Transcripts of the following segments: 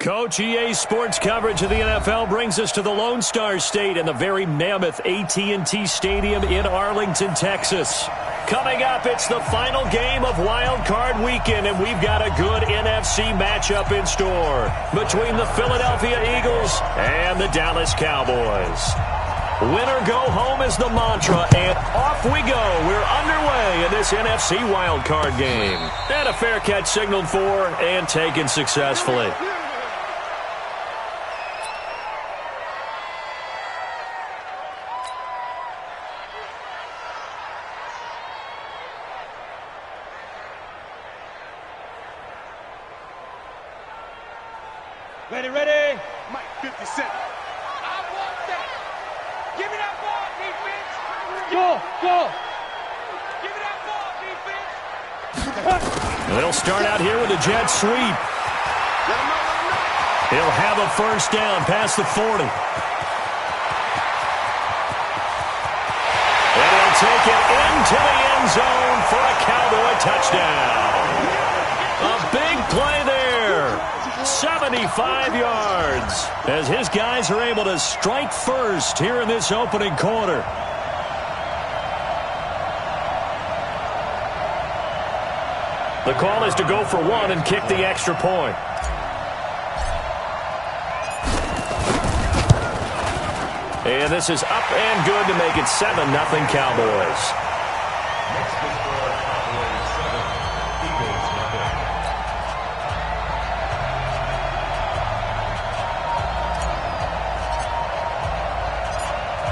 Coach, EA Sports coverage of the NFL brings us to the Lone Star State and the very mammoth AT&T Stadium in Arlington, Texas. Coming up, it's the final game of Wild Card Weekend, and we've got a good NFC matchup in store between the Philadelphia Eagles and the Dallas Cowboys. Winner go home is the mantra, and off we go. We're underway in this NFC Wild Card game. And a fair catch signaled for and taken successfully. Ready. Mike, 50 Cent. I want that. Give me that ball, defense. Go. Give me that ball, defense. They'll start out here with a jet sweep. He'll have a first down past the 40. And he'll take it into the end zone for a Cowboy touchdown. A big play there. 75 yards as his guys are able to strike first here in this opening quarter. The call is to go for one and kick the extra point. And this is up and good to make it 7-0 Cowboys.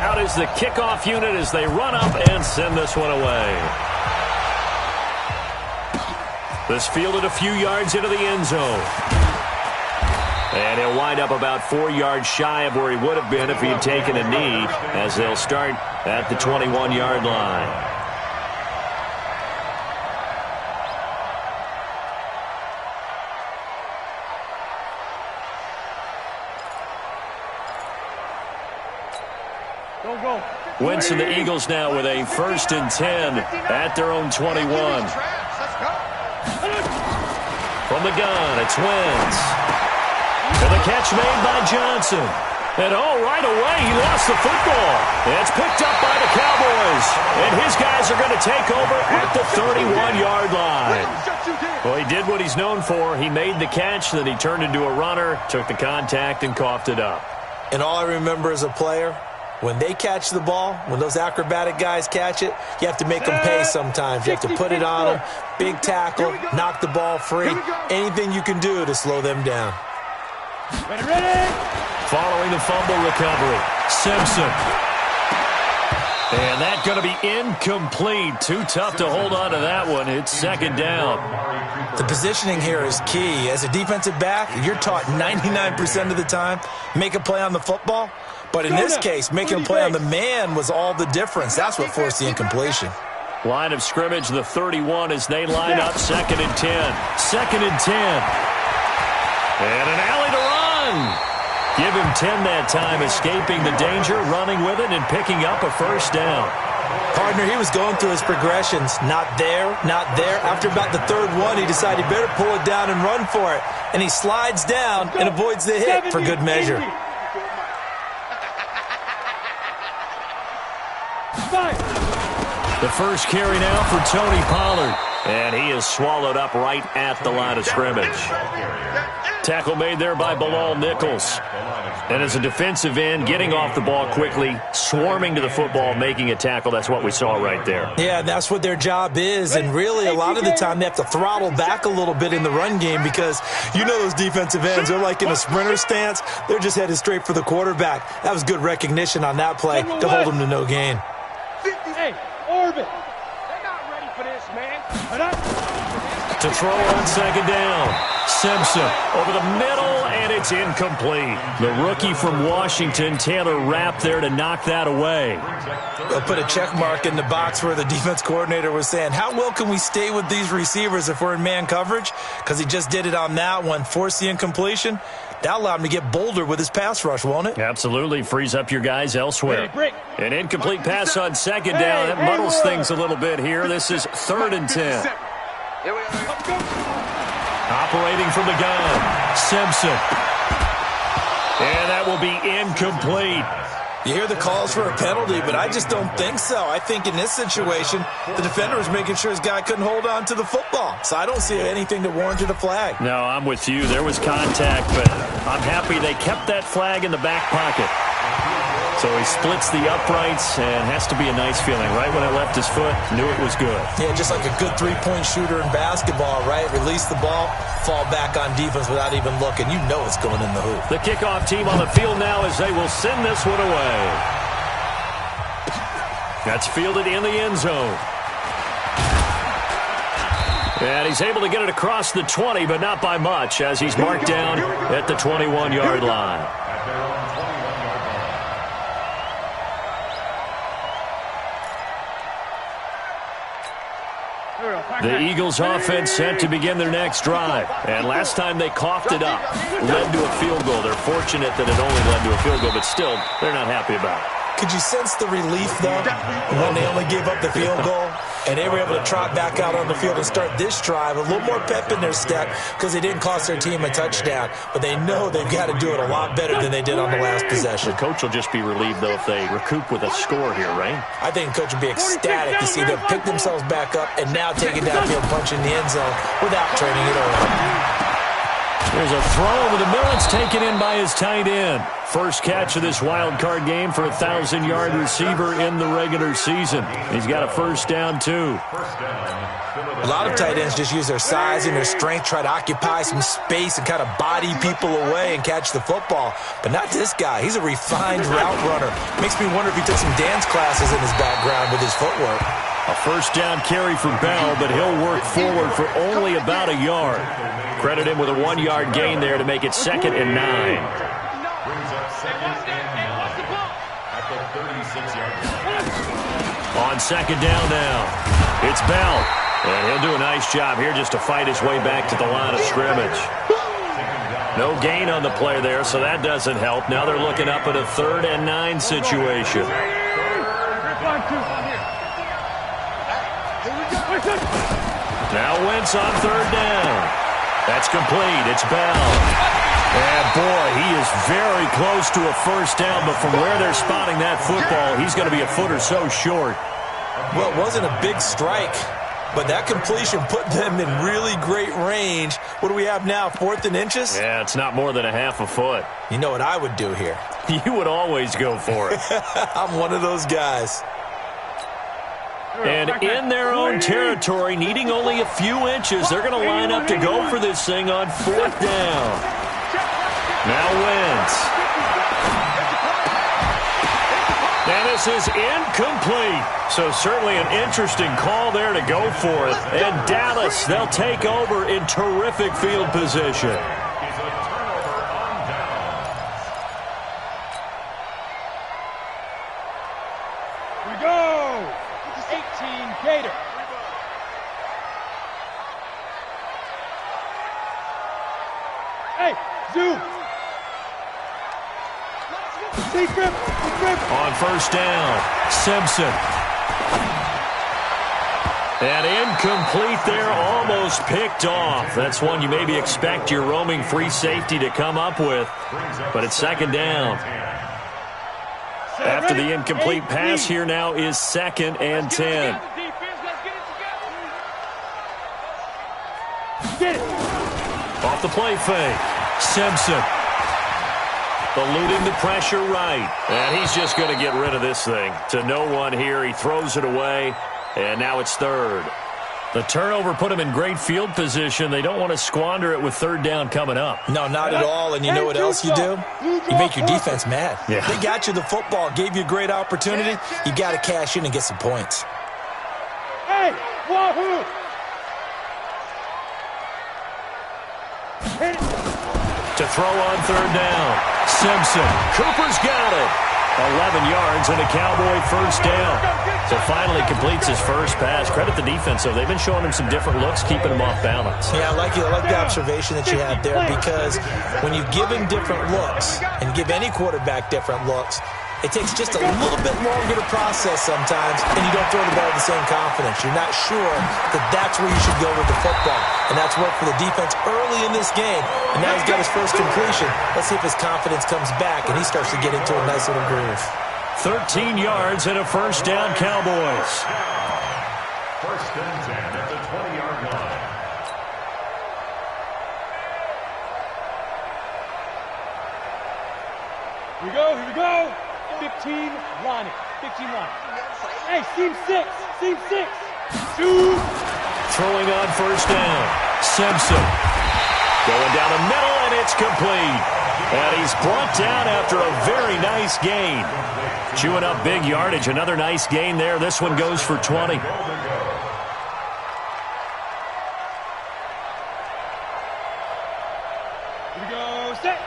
Out is the kickoff unit as they run up and send this one away. This fielded a few yards into the end zone. And he'll wind up about 4 yards shy of where he would have been if he had taken a knee, as they'll start at the 21-yard line. Winston, the Eagles now with a 1st and 10 at their own 21. From the gun, it's Wentz. And the catch made by Johnson. And right away, he lost the football. It's picked up by the Cowboys. And his guys are going to take over at the 31-yard line. Well, he did what he's known for. He made the catch, then he turned into a runner, took the contact, and coughed it up. And all I remember as a player, when they catch the ball, when those acrobatic guys catch it, you have to make them pay sometimes. You have to put it on them, big tackle, knock the ball free, anything you can do to slow them down. Ready. Following the fumble recovery, Simpson. And that's going to be incomplete. Too tough to hold on to that one. It's 2nd down. The positioning here is key. As a defensive back, you're taught 99% of the time, make a play on the football. But in this case, making a play on the man was all the difference. That's what forced the incompletion. Line of scrimmage, the 31 as they line up 2nd and 10. 2nd and 10. And an alley to run. Give him 10 that time, escaping the danger, running with it, and picking up a first down. Partner, he was going through his progressions. Not there. After about the 3rd one, he decided he better pull it down and run for it. And he slides down and avoids the hit for good measure. The first carry now for Tony Pollard. And he is swallowed up right at the line of scrimmage. Tackle made there by Bilal Nichols. And as a defensive end, getting off the ball quickly, swarming to the football, making a tackle. That's what we saw right there. Yeah, that's what their job is. And really, a lot of the time, they have to throttle back a little bit in the run game because you know those defensive ends, they're like in a sprinter stance. They're just headed straight for the quarterback. That was good recognition on that play to hold him to no gain. Hey, Orbit. They're not ready for this, man. To throw on 2nd down. Simpson over the middle, and it's incomplete. The rookie from Washington, Taylor Rapp, there to knock that away. They'll put a check mark in the box where the defense coordinator was saying, how well can we stay with these receivers if we're in man coverage? Because he just did it on that one, forced the incompletion. That allowed him to get bolder with his pass rush, won't it? Absolutely. Frees up your guys elsewhere. An incomplete pass on 2nd down. That muddles things a little bit here. This is 3rd and 10. Operating from the gun, Simpson. And that will be incomplete. You hear the calls for a penalty, but I just don't think so. I think in this situation, the defender was making sure his guy couldn't hold on to the football. So I don't see anything that warranted a flag. No, I'm with you. There was contact, but I'm happy they kept that flag in the back pocket. So he splits the uprights, and has to be a nice feeling. Right when it left his foot, knew it was good. Yeah, just like a good three-point shooter in basketball, right? Release the ball, fall back on defense without even looking. You know it's going in the hoop. The kickoff team on the field now as they will send this one away. That's fielded in the end zone. And he's able to get it across the 20, but not by much, as he's marked down at the 21-yard line. The Eagles offense set to begin their next drive. And last time they coughed it up, led to a field goal. They're fortunate that it only led to a field goal, but still, they're not happy about it. Could you sense the relief, though, when they only gave up the field goal and they were able to trot back out on the field and start this drive? A little more pep in their step because they didn't cost their team a touchdown, but they know they've got to do it a lot better than they did on the last possession. The coach will just be relieved, though, if they recoup with a score here, right? I think the coach will be ecstatic to see them pick themselves back up and now take it downfield, punch in the end zone without turning it over. There's a throw over the middle. It's taken in by his tight end. First catch of this wild card game for a 1,000-yard receiver in the regular season. He's got a first down, too. A lot of tight ends just use their size and their strength, try to occupy some space and kind of body people away and catch the football. But not this guy. He's a refined route runner. Makes me wonder if he took some dance classes in his background with his footwork. A first down carry for Bell, but he'll work forward for only about a yard. Credit him with a 1-yard gain there to make it 2nd and 9. On second down now, it's Bell. And he'll do a nice job here just to fight his way back to the line of scrimmage. No gain on the play there, so that doesn't help. Now they're looking up at a 3rd and 9 situation. Now Wentz on 3rd down. That's complete. It's Bell. And, boy, he is very close to a first down, but from where they're spotting that football, he's going to be a foot or so short. Well, it wasn't a big strike, but that completion put them in really great range. What do we have now, 4th and inches? Yeah, it's not more than a half a foot. You know what I would do here? You would always go for it. I'm one of those guys. And in their own territory, needing only a few inches, they're going to line up to go for this thing on 4th down. Now Wentz. And this is incomplete. So certainly an interesting call there to go for it. And Dallas, they'll take over in terrific field position. Here we go. 18 Gator. Hey, zoom. On first down, Simpson. And incomplete there, almost picked off. That's one you maybe expect your roaming free safety to come up with. But it's 2nd down. After the incomplete pass, here now is 2nd and 10. Off the play fake, Simpson. Eluding the pressure right. And he's just going to get rid of this thing. To no one here, he throws it away, and now it's 3rd. The turnover put him in great field position. They don't want to squander it with 3rd down coming up. No, not at all. And you know what else you do? You make your defense mad. Yeah. They got you the football, gave you a great opportunity. You got to cash in and get some points. Hey, wahoo! To throw on 3rd down, Simpson. Cooper's got it. 11 yards and a Cowboy first down. So finally completes his first pass. Credit the defense, though. They've been showing him some different looks, keeping him off balance. Yeah, I like the observation that you had there, because when you give him different looks and give any quarterback different looks, it takes just a little bit longer to process sometimes, and you don't throw the ball with the same confidence. You're not sure that that's where you should go with the football. And that's worked for the defense early in this game. And now he's got his first completion. Let's see if his confidence comes back and he starts to get into a nice little groove. 13 yards and a first down, Cowboys. First and 10 at the 20-yard line. Here we go. 15 line it. 15 line. Hey, seam 6. Seam 6. Shoot. Throwing on first down. Simpson. Going down the middle, and it's complete. And he's brought down after a very nice gain. Chewing up big yardage. Another nice gain there. This one goes for 20. Here we go. Set.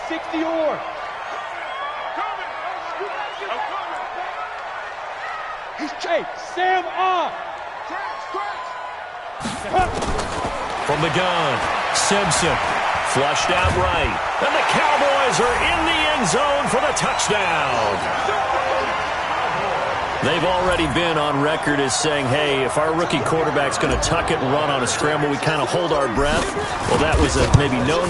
60 or. Hey, Sam off. From the gun, Simpson flushed out right. And the Cowboys are in the end zone for the touchdown. They've already been on record as saying, hey, if our rookie quarterback's going to tuck it and run on a scramble, we kind of hold our breath. Well, that was a maybe no,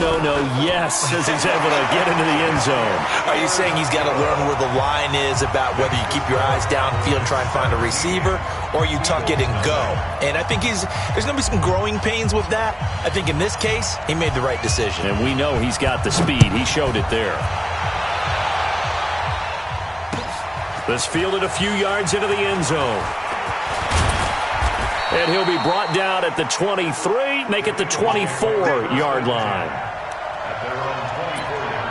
yes, as he's able to get into the end zone. Are you saying he's got to learn where the line is about whether you keep your eyes downfield and try and find a receiver, or you tuck it and go? And I think there's going to be some growing pains with that. I think in this case, he made the right decision. And we know he's got the speed. He showed it there. This fielded a few yards into the end zone. And he'll be brought down at the 23, make it the 24-yard line. At their own 24-yard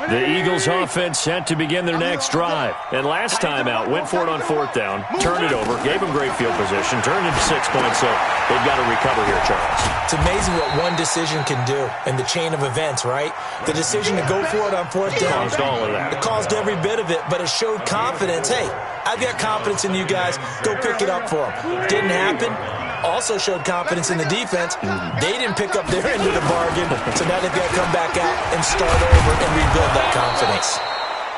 line. The Eagles offense set to begin their next drive. And last time out, went for it on fourth down, turned it over, gave them great field position, turned into 6 points, so they've got to recover here, Charles. It's amazing what one decision can do in the chain of events, right? The decision to go for it on fourth down. Caused all of that. It caused every bit of it, but it showed confidence. Hey, I've got confidence in you guys. Go pick it up for them. Didn't happen. Also showed confidence in the defense. They didn't pick up their end of the bargain, so now they've got to come back out and start over and rebuild that confidence.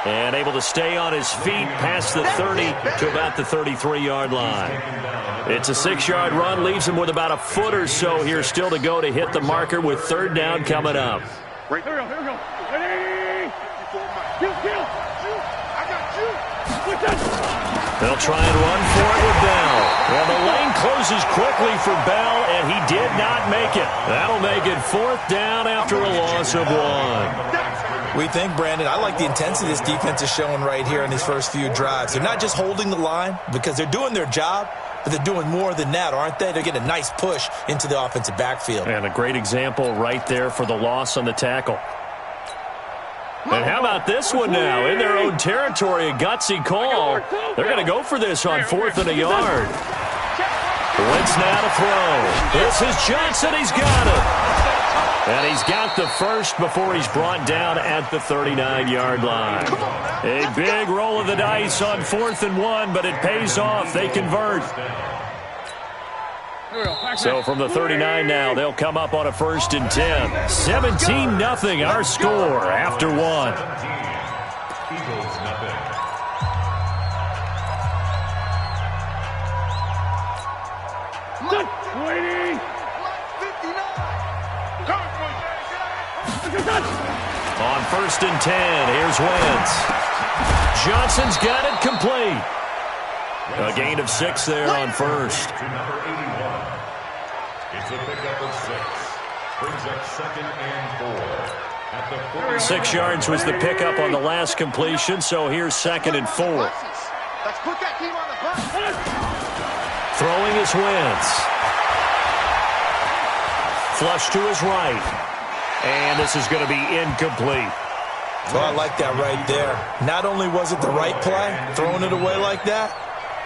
And able to stay on his feet past the 30 to about the 33-yard line. It's a 6-yard run, leaves him with about a foot or so here still to go to hit the marker with third down coming up. Here we go. Ready? Kill. I got you. They'll try and run for it with Bell. Well, the lane closes quickly for Bell, and he did not make it. That'll make it fourth down after a loss of 1. We think, Brandon, I like the intensity this defense is showing right here in these first few drives. They're not just holding the line because they're doing their job, but they're doing more than that, aren't they? They're getting a nice push into the offensive backfield. And a great example right there for the loss on the tackle. And how about this one now? In their own territory, a gutsy call. They're going to go for this on fourth and a yard. Wentz now to throw. This is Johnson. He's got it. And he's got the first before he's brought down at the 39-yard line. A big roll of the dice on fourth and 1, but it pays off. They convert. So from the 39 now, they'll come up on a first and 10. 17-0 our score after 1. Eagles nothing. On first and 10, here's Wentz. Johnson's got it complete. A gain of 6 there on first. To number 81. It's a pickup of 6. Brings up second and 4. At the 40. 6 yards was the pickup on the last completion, so here's second and 4. Let's put that team on the bus. Throwing is Wentz. Flush to his right. And this is going to be incomplete. Well, I like that right there. Not only was it the right play, throwing it away like that,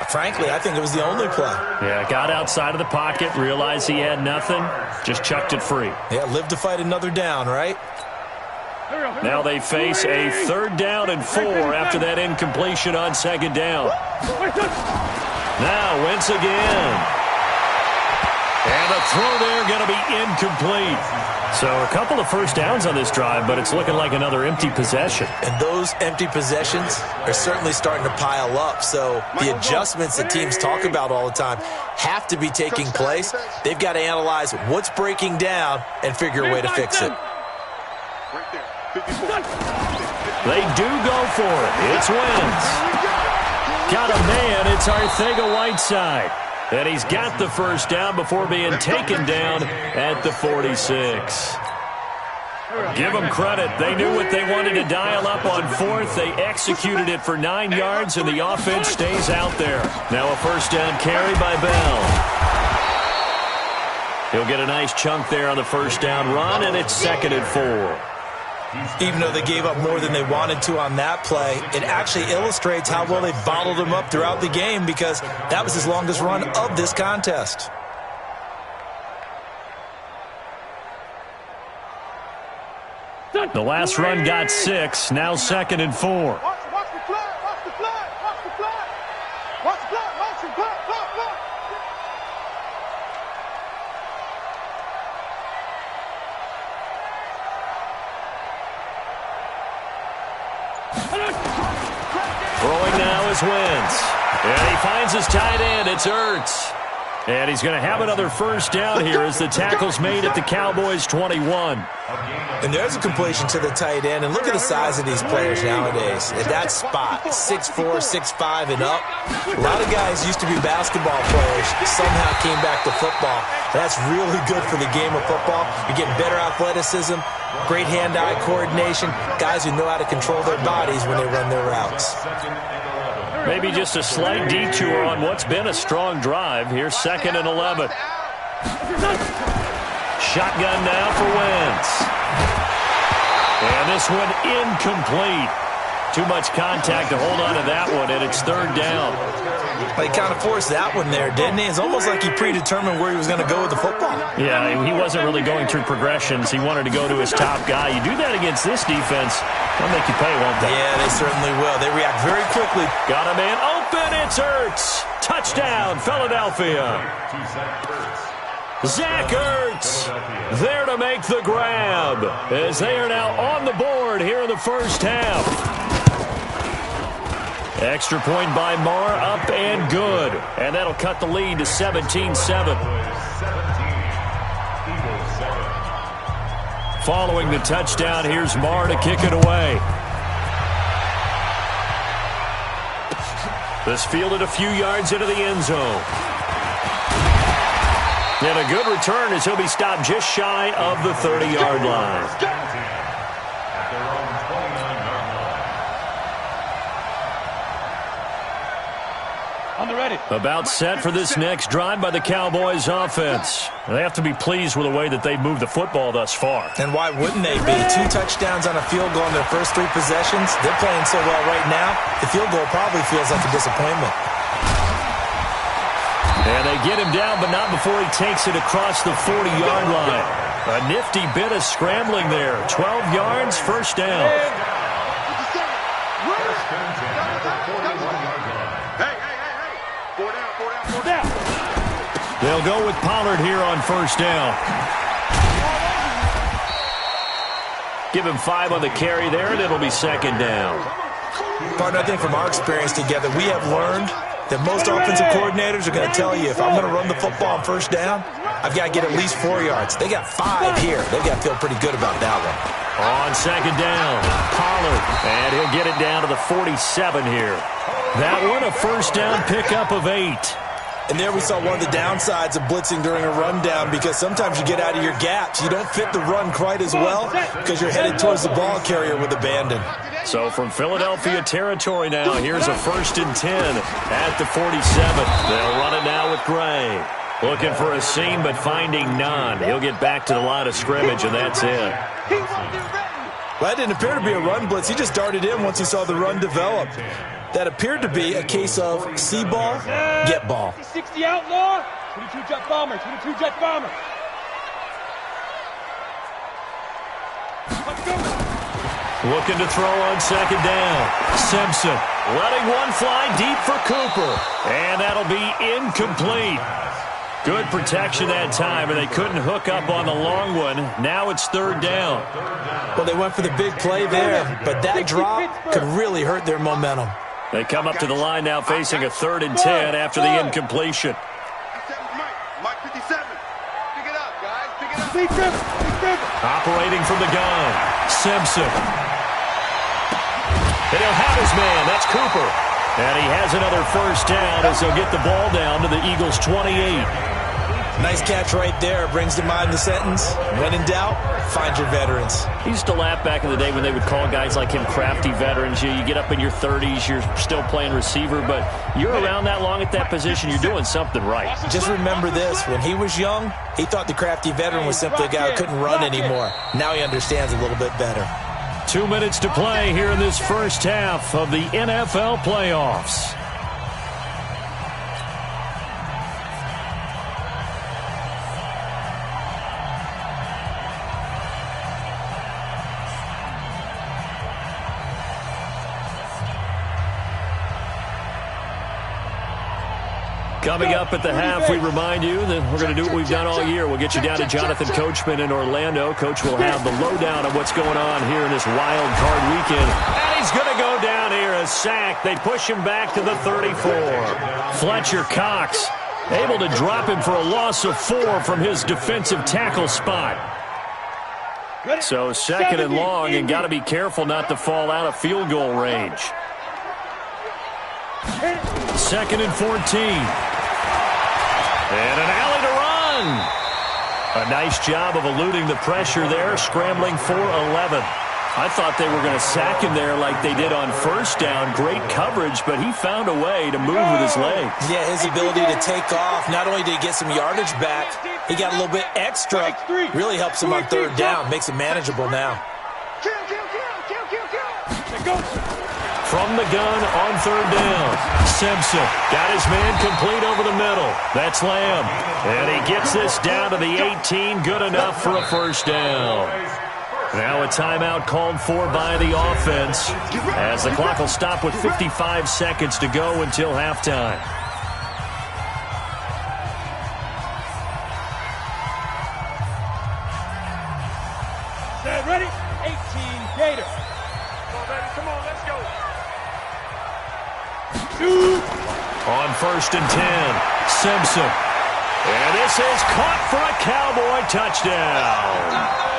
frankly, I think it was the only play. Yeah, got outside of the pocket, realized he had nothing, just chucked it free. Yeah, live to fight another down, right? Now they face a third down and 4 after that incompletion on second down. Now Wentz again. And the throw there going to be incomplete. So a couple of first downs on this drive, but it's looking like another empty possession. And those empty possessions are certainly starting to pile up. So the adjustments that teams talk about all the time have to be taking place. They've got to analyze what's breaking down and figure a way to fix it. They do go for it. It's Wentz. Got a man. It's Arcega-Whiteside. And he's got the first down before being taken down at the 46. Give them credit. They knew what they wanted to dial up on fourth. They executed it for 9 yards, and the offense stays out there. Now a first down carry by Bell. He'll get a nice chunk there on the first down run, and it's 2nd and 4. Even though they gave up more than they wanted to on that play, it actually illustrates how well they bottled them up throughout the game, because that was his longest run of this contest. The last run got 6, now 2nd and 4. Watch the flag, watch the flag, watch the flag. Watch the flag, watch the flag, flag. Throwing now is Wentz. And he finds his tight end. It's Ertz. And he's going to have another first down here as the tackle's made at the Cowboys' 21. And there's a completion to the tight end. And look at the size of these players nowadays. At that spot, 6'4", 6'5", and up. A lot of guys used to be basketball players, somehow came back to football. That's really good for the game of football. You're getting better athleticism, great hand-eye coordination, guys who know how to control their bodies when they run their routes. Maybe just a slight detour on what's been a strong drive. Here's 2nd and 11. Shotgun now for Wentz. And this one incomplete. Too much contact to hold on to that one, and it's 3rd down. He kind of forced that one there, didn't he? It's almost like he predetermined where he was going to go with the football. Yeah, he wasn't really going through progressions. He wanted to go to his top guy. You do that against this defense, they'll make you pay, won't they? Yeah, they certainly will. They react very quickly. Got a man open. It's Ertz. Touchdown, Philadelphia. Zach Ertz there to make the grab as they are now on the board here in the first half. Extra point by Marr, up and good. And that'll cut the lead to 17-7. Following the touchdown, here's Marr to kick it away. This fielded a few yards into the end zone. And a good return as he'll be stopped just shy of the 30-yard line. About set for this next drive by the Cowboys offense. They have to be pleased with the way that they've moved the football thus far. And why wouldn't they be? 2 touchdowns on a field goal in their first 3 possessions. They're playing so well right now, the field goal probably feels like a disappointment. And they get him down, but not before he takes it across the 40-yard line. A nifty bit of scrambling there. 12 yards, first down. They'll go with Pollard here on first down. Give him 5 on the carry there, and it'll be 2nd down. Partner, I think from our experience together, we have learned that most offensive coordinators are going to tell you, if I'm going to run the football on first down, I've got to get at least 4 yards. They got 5 here. They've got to feel pretty good about that one. On 2nd down, Pollard, and he'll get it down to the 47 here. That one, a first down pickup of 8. And there we saw one of the downsides of blitzing during a rundown, because sometimes you get out of your gaps. You don't fit the run quite as well because you're headed towards the ball carrier with abandon. So from Philadelphia territory now, here's a 1st and 10 at the 47. They'll run it now with Gray. Looking for a seam, but finding none. He'll get back to the line of scrimmage, and that's it. Well, that didn't appear to be a run blitz. He just darted in once he saw the run develop. That appeared to be a case of see ball, get ball. 60 outlaw, 22 jet bomber, 22 jet bomber. Let's go. Looking to throw on 2nd down. Simpson letting one fly deep for Cooper. And that'll be incomplete. Good protection that time, and they couldn't hook up on the long one. Now it's third down. Well, they went for the big play there, but that drop could really hurt their momentum. They come up to the line now facing a 3rd and 10 after the incompletion. Mike 57. Pick it up, guys. Pick it up. Operating from the gun, Simpson. And he'll have his man. That's Cooper. And he has another first down as he'll get the ball down to the Eagles' 28. Nice catch right there. Brings to mind the sentence, when in doubt, find your veterans. He used to laugh back in the day when they would call guys like him crafty veterans. You get up in your 30s, you're still playing receiver, but you're around that long at that position, you're doing something right. Just remember this. When he was young, he thought the crafty veteran was simply a guy who couldn't run anymore. Now he understands a little bit better. 2 minutes to play here in this first half of the NFL playoffs. Coming up at the half, we remind you that we're going to do what we've done all year. We'll get you down to Jonathan Coachman in Orlando. Coach will have the lowdown of what's going on here in this wild card weekend. And he's going to go down here, a sack. They push him back to the 34. Fletcher Cox able to drop him for a loss of 4 from his defensive tackle spot. So 2nd and long, and got to be careful not to fall out of field goal range. 2nd and 14. And an alley to run. A nice job of eluding the pressure there, scrambling for 11. I thought they were going to sack him there like they did on first down. Great coverage, but he found a way to move with his legs. Yeah, his ability to take off, not only did he get some yardage back, he got a little bit extra. Really helps him on 3rd down, makes it manageable now. From the gun on 3rd down, Simpson got his man complete over the middle. That's Lamb. And he gets this down to the 18, good enough for a first down. Now a timeout called for by the offense as the clock will stop with 55 seconds to go until halftime. Ready? 18 Gator. Come on, let's go. On 1st and 10, Simpson. And this is caught for a Cowboy touchdown.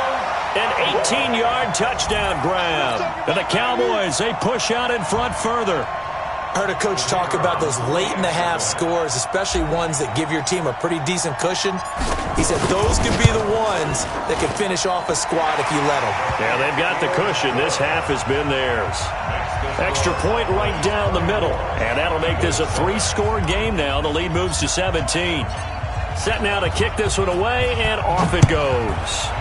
An 18-yard touchdown grab. And the Cowboys, they push out in front further. Heard a coach talk about those late-in-the-half scores, especially ones that give your team a pretty decent cushion. He said those could be the ones that could finish off a squad if you let them. Yeah, they've got the cushion. This half has been theirs. Extra point right down the middle. And that'll make this a 3-score game now. The lead moves to 17. Set now to kick this one away, and off it goes.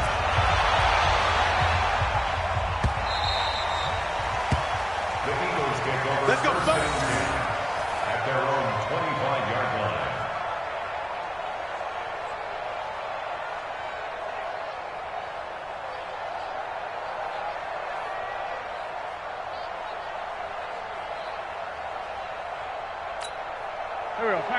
Let's go, at their own 25-yard line.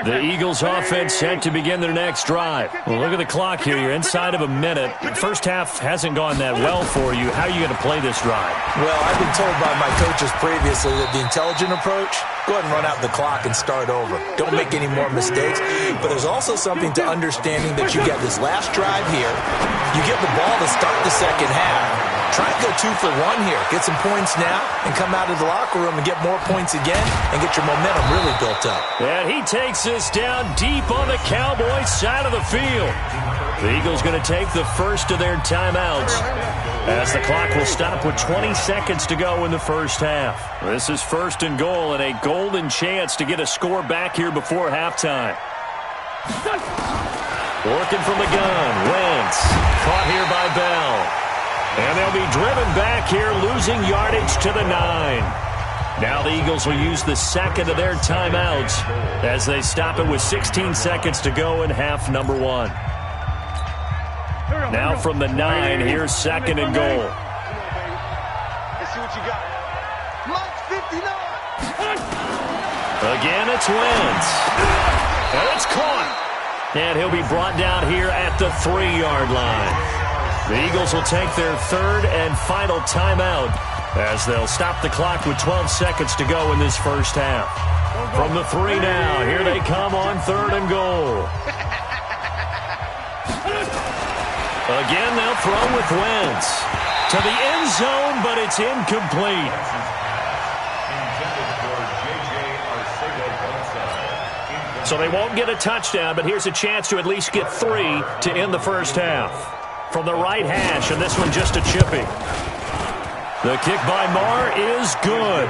The Eagles offense set to begin their next drive. Well, look at the clock here. You're inside of a minute. The first half hasn't gone that well for you. How are you going to play this drive? Well, I've been told by my coaches previously that the intelligent approach, go ahead and run out the clock and start over. Don't make any more mistakes. But there's also something to understanding that you get this last drive here. You get the ball to start the second half. Try and go 2 for 1 here. Get some points now and come out of the locker room and get more points again and get your momentum really built up. And he takes this down deep on the Cowboys side of the field. The Eagles going to take the first of their timeouts as the clock will stop with 20 seconds to go in the first half. This is 1st and goal and a golden chance to get a score back here before halftime. Working from the gun, Wentz. Caught here by Bell. And they'll be driven back here, losing yardage to the 9. Now the Eagles will use the second of their timeouts as they stop it with 16 seconds to go in half number 1. Now from the 9, here's 2nd and goal. Let's see what you got. Mike 59. Again, it's Wentz. And it's caught. And he'll be brought down here at the 3-yard line. The Eagles will take their third and final timeout as they'll stop the clock with 12 seconds to go in this first half. From the 3 now, here they come on 3rd and goal. Again, they'll throw with Wentz. To the end zone, but it's incomplete. So they won't get a touchdown, but here's a chance to at least get 3 to end the first half. From the right hash, and this one just a chippy. The kick by Marr is good.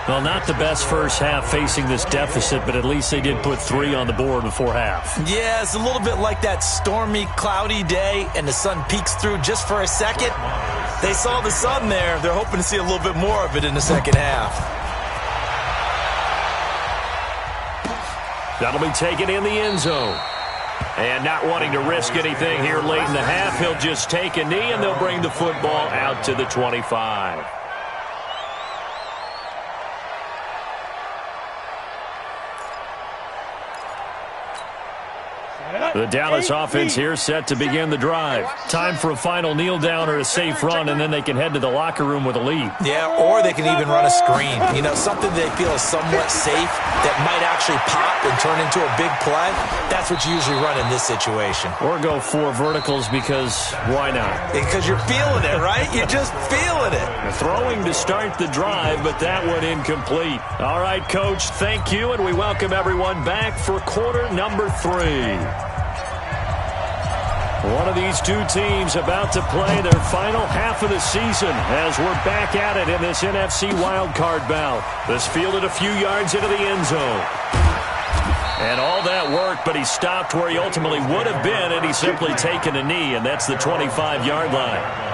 Well, not the best first half facing this deficit, but at least they did put 3 on the board before half. Yeah, it's a little bit like that stormy, cloudy day, and the sun peeks through just for a second. They saw the sun there. They're hoping to see a little bit more of it in the second half. That'll be taken in the end zone. And not wanting to risk anything here late in the half, he'll just take a knee, and they'll bring the football out to the 25. The Dallas offense here set to begin the drive. Time for a final kneel down or a safe run, and then they can head to the locker room with a lead. Yeah, or they can even run a screen. You know, something they feel is somewhat safe that might actually pop and turn into a big play. That's what you usually run in this situation. Or go 4 verticals because why not? Because you're feeling it, right? You're just feeling it. Throwing to start the drive, but that one incomplete. All right, Coach, thank you, and we welcome everyone back for quarter number 3. One of these two teams about to play their final half of the season as we're back at it in this NFC wildcard bout. This fielded a few yards into the end zone. And all that work, but he stopped where he ultimately would have been, and he's simply taken a knee, and that's the 25-yard line.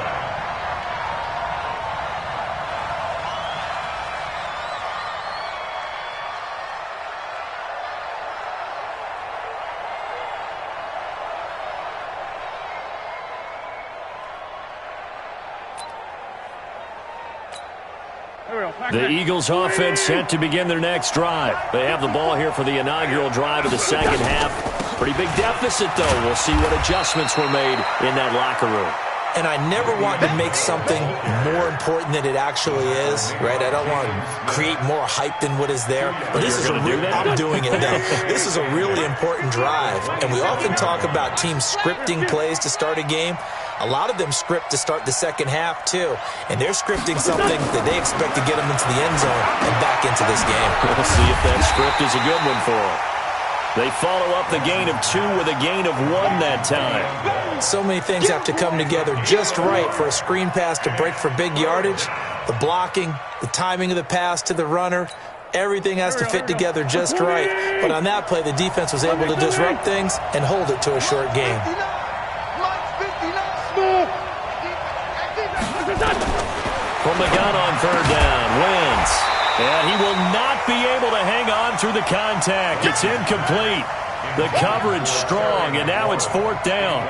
The Eagles offense set to begin their next drive. They have the ball here for the inaugural drive of the second half. Pretty big deficit, though. We'll see what adjustments were made in that locker room. And I never want to make something more important than it actually is, right? I don't want to create more hype than what is there. But this is I'm doing it now. This is a really important drive. And we often talk about teams scripting plays to start a game. A lot of them script to start the second half, too. And they're scripting something that they expect to get them into the end zone and back into this game. We'll see if that script is a good one for them. They follow up the gain of 2 with a gain of 1 that time. So many things have to come together just right for a screen pass to break for big yardage. The blocking, the timing of the pass to the runner, everything has to fit together just right. But on that play, the defense was able to disrupt things and hold it to a short game. From the gun on 3rd down, Wentz. And he will not be able to hang on through the contact. It's incomplete. The coverage strong, and now it's 4th down.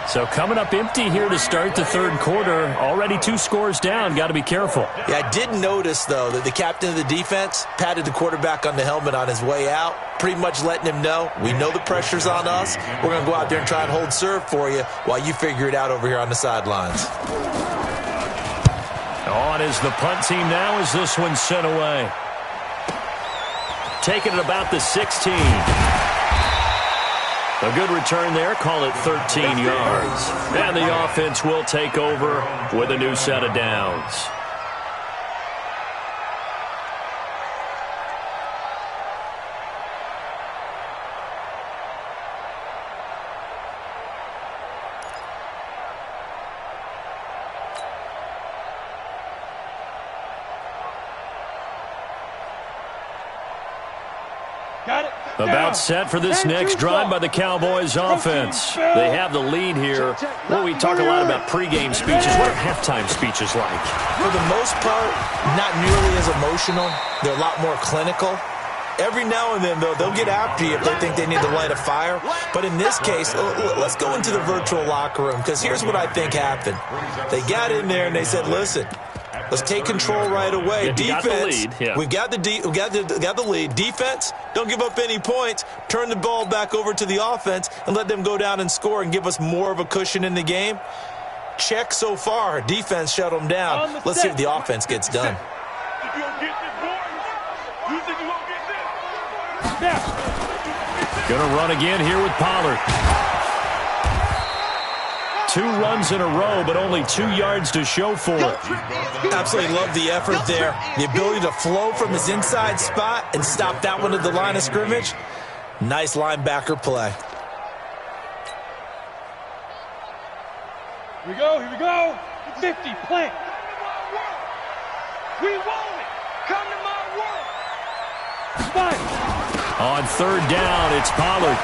So coming up empty here to start the third quarter. Already 2 scores down. Got to be careful. Yeah, I did notice, though, that the captain of the defense patted the quarterback on the helmet on his way out, pretty much letting him know, we know the pressure's on us. We're going to go out there and try and hold serve for you while you figure it out over here on the sidelines. On is the punt team now as this one's sent away. Taking it about the 16. A good return there. Call it 13 yards. And the offense will take over with a new set of downs. About set for this next drive by the Cowboys offense. They have the lead here. Well, we talk a lot about pregame speeches. What are halftime speeches like? For the most part, not nearly as emotional. They're a lot more clinical. Every now and then, though, they'll get after you if they think they need to light a fire. But in this case, let's go into the virtual locker room, because here's what I think happened. They got in there and they said, listen, Let's take control right away. Yeah, Defense, got the lead. Yeah. we've got the lead. Defense, don't give up any points. Turn the ball back over to the offense and let them go down and score and give us more of a cushion in the game. Check so far. Defense shut them down. Let's see if the offense gets done. Gonna run again here with Pollard. 2 runs in a row, but only 2 yards to show for it. Absolutely love the effort there. The ability to flow from his inside spot and stop that one at the line of scrimmage. Nice linebacker play. Here we go, here we go. 50, plant. We want it. Come to my world. Fight. On 3rd down, it's Pollard.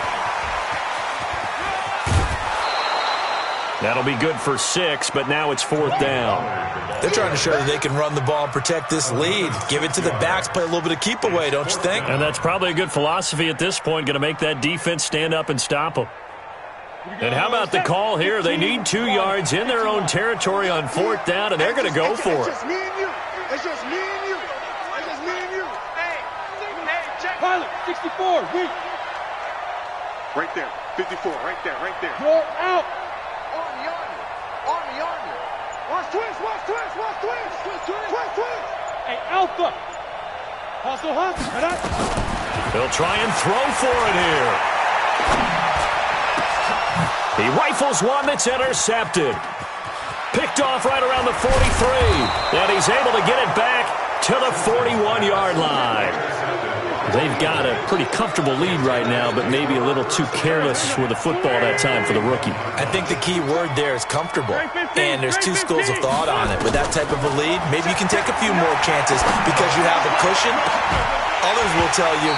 That'll be good for 6, but now it's 4th down. They're trying to show that they can run the ball and protect this lead. Give it to the backs, play a little bit of keep away, don't you think? And that's probably a good philosophy at this point, going to make that defense stand up and stop them. And how about the call here? They need 2 yards in their own territory on 4th down, and they're going to go for it. It's just me and you. It's just me and you. It's just me and you. Hey, check. Pilot, 64, weak. Right there, 54, right there, right there. You're out. Army. Watch twist. Hey, Alpha. Hustle. They'll try and throw for it here. He rifles one that's intercepted. Picked off right around the 43. And he's able to get it back to the 41-yard line. They've got a pretty comfortable lead right now, but maybe a little too careless with the football that time for the rookie. I think the key word there is comfortable, and there's 2 schools of thought on it. With that type of a lead, maybe you can take a few more chances because you have a cushion. Others will tell you,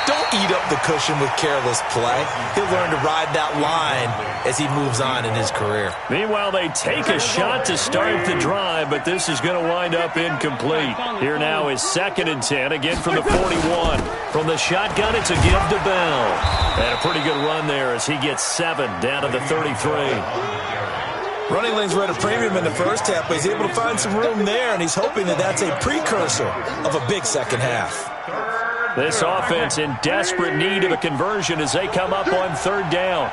don't eat up the cushion with careless play. He'll learn to ride that line as he moves on in his career. Meanwhile, they take a shot to start the drive, but this is going to wind up incomplete. Here now is 2nd and 10, again from the 41. From the shotgun, it's a give to Bell. And a pretty good run there as he gets 7 down to the 33. Running lanes were at a premium in the first half, but he's able to find some room there, and he's hoping that that's a precursor of a big second half. This offense in desperate need of a conversion as they come up on 3rd down.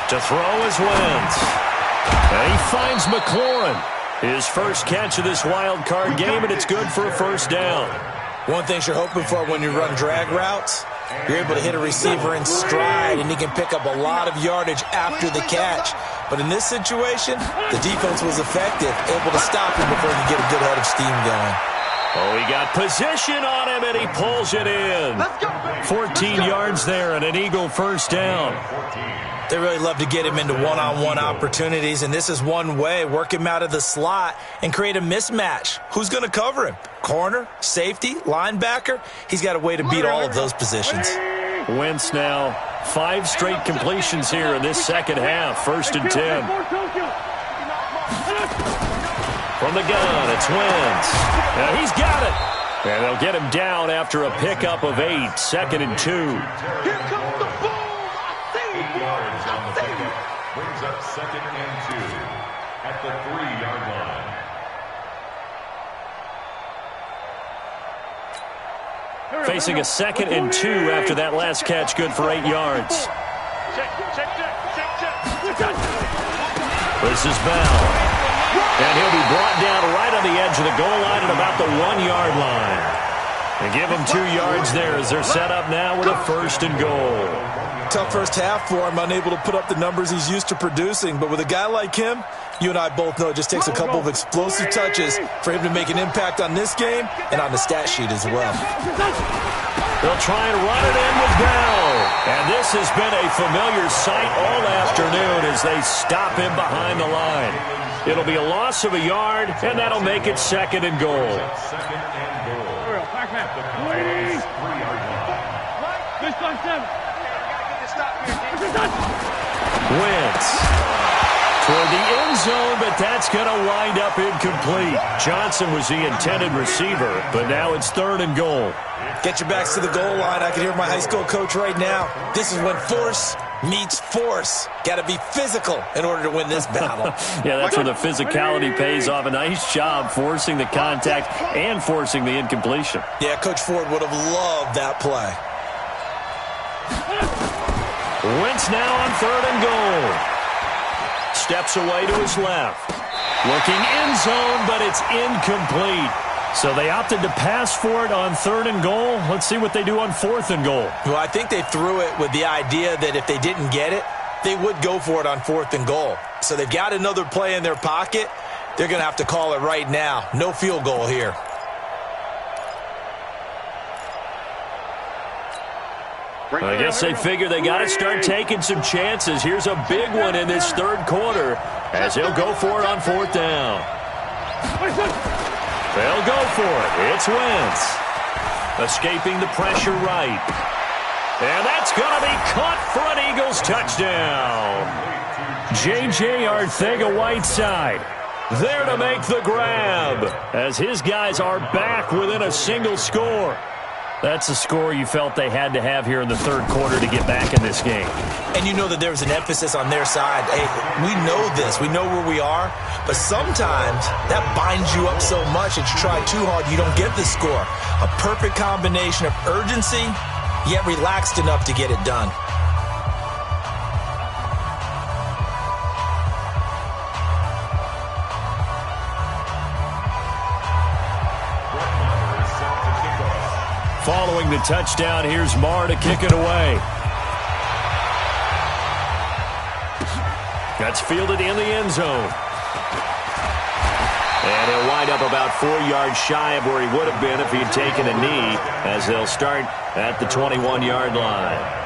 To throw is Wentz. And he finds McLaurin. His first catch of this wild card game, and it's good for a 1st down. One thing you're hoping for when you run drag routes, you're able to hit a receiver in stride, and he can pick up a lot of yardage after the catch. But in this situation, the defense was effective, able to stop him before he could get a good head of steam going. Oh, he got position on him, and he pulls it in. 14 yards there, and an Eagle 1st down. They really love to get him into one-on-one opportunities, and this is one way. Work him out of the slot and create a mismatch. Who's going to cover him? Corner, safety, linebacker? He's got a way to beat all of those positions. Wentz now 5 straight completions here in this second half. 1st and 10. From the gun, it's Wentz. Now he's got it. And they'll get him down after a pickup of 8. 2nd and 2. Here comes the boom. Yards on the pickup brings up 2nd and 2 at the 3-yard line. Facing a 2nd and 2 after that last catch, good for 8 yards. Check. This is Bell. And he'll be brought down right on the edge of the goal line at about the 1-yard line. And give him 2 yards there as they're set up now with a 1st and goal. Tough first half for him, unable to put up the numbers he's used to producing. But with a guy like him, you and I both know it just takes a couple of explosive touches for him to make an impact on this game and on the stat sheet as well. They'll try and run it in with Bell. And this has been a familiar sight all afternoon as they stop him behind the line. It'll be a loss of a yard, and that'll make it 2nd and goal. Wentz toward the end zone, but that's going to wind up incomplete. Johnson was the intended receiver, but now it's 3rd and goal. Get your backs to the goal line. I can hear my high school coach right now. This is when force meets force. Got to be physical in order to win this battle. Yeah, that's where the physicality pays off. A nice job forcing the contact and forcing the incompletion. Yeah, Coach Ford would have loved that play. Wentz now on 3rd and goal. Steps away to his left. Looking end zone, but it's incomplete. So they opted to pass for it on 3rd and goal. Let's see what they do on 4th and goal. Well, I think they threw it with the idea that if they didn't get it, they would go for it on 4th and goal. So they've got another play in their pocket. They're going to have to call it right now. No field goal here. I guess they figure they got to start taking some chances. Here's a big one in this 3rd quarter as he'll go for it on 4th down. They'll go for it. It's Wentz. Escaping the pressure right. And that's going to be caught for an Eagles touchdown. J.J. Arcega-Whiteside there to make the grab as his guys are back within a single score. That's a score you felt they had to have here in the 3rd quarter to get back in this game. And you know that there was an emphasis on their side. Hey, we know this. We know where we are. But sometimes that binds you up so much that you try too hard, you don't get the score. A perfect combination of urgency, yet relaxed enough to get it done. Following the touchdown, here's Marr to kick it away. That's fielded in the end zone. And he'll wind up about 4 yards shy of where he would have been if he had taken a knee, as they'll start at the 21-yard line.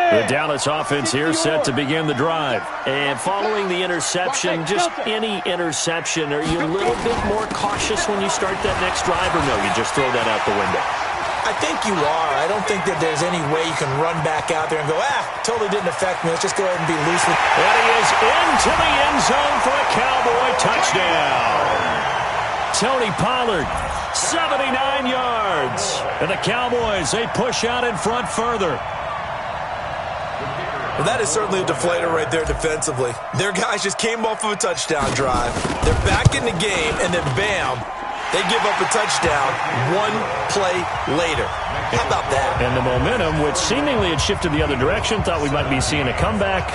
The Dallas offense here set to begin the drive. And following the interception, just any interception, are you a little bit more cautious when you start that next drive, or no, you just throw that out the window? I think you are. I don't think that there's any way you can run back out there and go, totally didn't affect me. Let's just go ahead and be loose. And he is into the end zone for a Cowboy touchdown. Tony Pollard, 79 yards. And the Cowboys, they push out in front further. Well, that is certainly a deflator right there defensively. Their guys just came off of a touchdown drive. They're back in the game, and then bam, they give up a touchdown 1 play later. How about that? And the momentum, which seemingly had shifted the other direction, thought we might be seeing a comeback.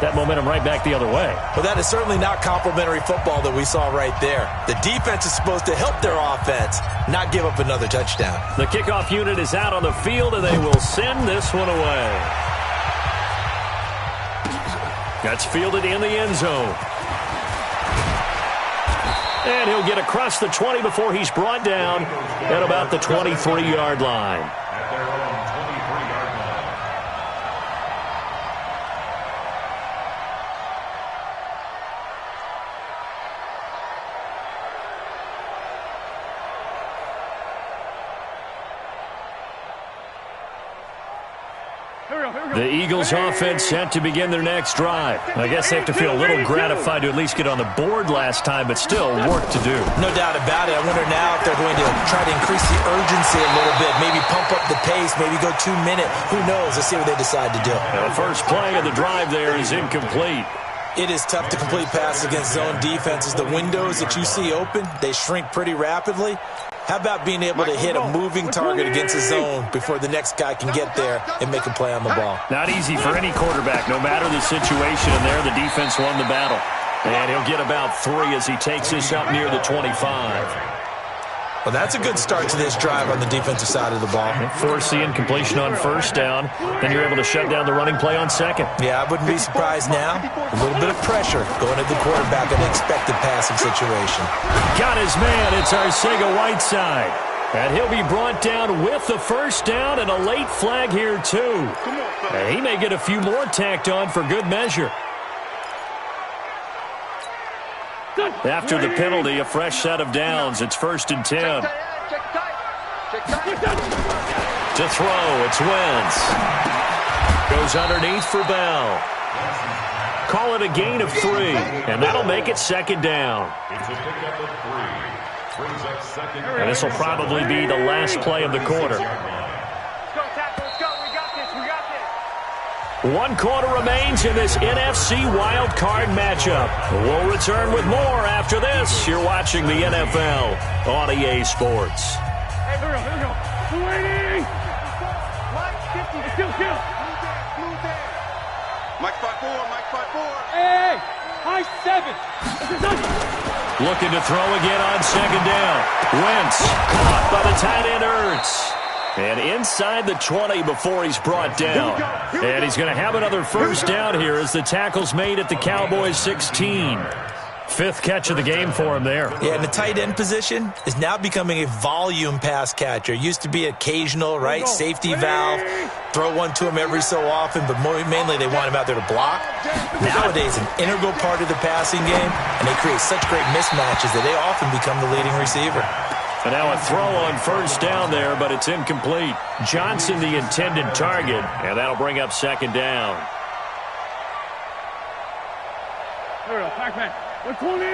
That momentum right back the other way. Well, that is certainly not complimentary football that we saw right there. The defense is supposed to help their offense, not give up another touchdown. The kickoff unit is out on the field, and they will send this one away. That's fielded in the end zone. And he'll get across the 20 before he's brought down at about the 23-yard line. At their own 23-yard line. The Eagles offense set to begin their next drive. I guess they have to feel a little gratified to at least get on the board last time, but still work to do. No doubt about it. I wonder now if they're going to try to increase the urgency a little bit, maybe pump up the pace, maybe go 2 minutes. Who knows? Let's see what they decide to do. The first play of the drive there is incomplete. It is tough to complete passes against zone defenses. The windows that you see open, they shrink pretty rapidly. How about being able to hit a moving target against a zone before the next guy can get there and make a play on the ball? Not easy for any quarterback, no matter the situation. And there, the defense won the battle. And he'll get about 3 as he takes this up near the 25. Well, that's a good start to this drive on the defensive side of the ball. Force the incompletion on first down. Then you're able to shut down the running play on second. Yeah, I wouldn't be surprised now. A little bit of pressure going at the quarterback in an expected passing situation. Got his man. It's Arcega-Whiteside. And he'll be brought down with the first down and a late flag here, too. And he may get a few more tacked on for good measure. After the penalty, a fresh set of downs. It's 1st and 10. To throw, it's Wentz. Goes underneath for Bell. Call it a gain of 3, and that'll make it 2nd down. It's a pickup of 3. And this will probably be the last play of the quarter. One quarter remains in this NFC wild card matchup. We'll return with more after this. You're watching the NFL on EA Sports. Hey, here we go. 280. Mike, 50. Kill. Mike 5-4. Hey, high 7. Looking to throw again on second down. Wentz caught by the tight end Ertz. And inside the 20 before he's brought down. And he's going to have another first down here as the tackle's made at the Cowboys 16. Fifth catch of the game for him there. Yeah, and the tight end position is now becoming a volume pass catcher. Used to be occasional, right, safety valve. Throw one to him every so often, but mainly they want him out there to block. Nowadays, an integral part of the passing game, and they create such great mismatches that they often become the leading receiver. And now a throw on first down there, but it's incomplete. Johnson the intended target, and that'll bring up second down. Here we go, Pac-Man. 120!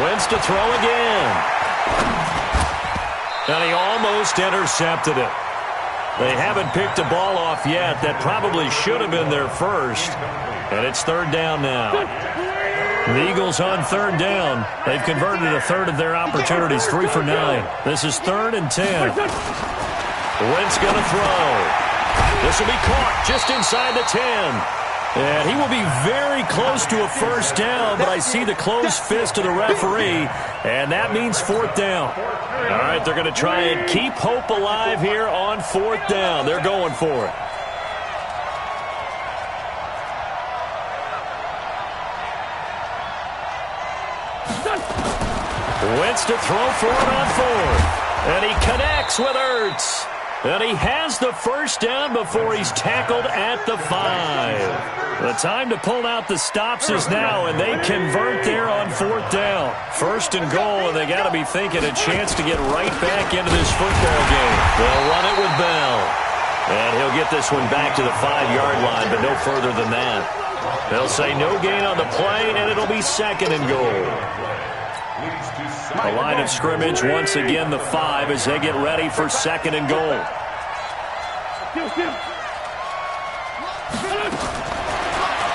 Wentz to throw again. And he almost intercepted it. They haven't picked a ball off yet. That probably should have been their first. And it's third down now. The Eagles on third down. They've converted a third of their opportunities, 3 for 9. This is 3rd and 10. Wentz going to throw. This will be caught just inside the 10. And he will be very close to a first down, but I see the closed fist of the referee, and that means 4th down. All right, they're going to try and keep hope alive here on 4th down. They're going for it. Wentz to throw for it on 4th. And he connects with Ertz. And he has the first down before he's tackled at the 5. The time to pull out the stops is now, and they convert there on 4th down. 1st and goal, and they got to be thinking a chance to get right back into this football game. They'll run it with Bell. And he'll get this one back to the 5-yard line, but no further than that. They'll say no gain on the play, and it'll be 2nd and goal. The line of scrimmage, once again, the 5 as they get ready for 2nd and goal.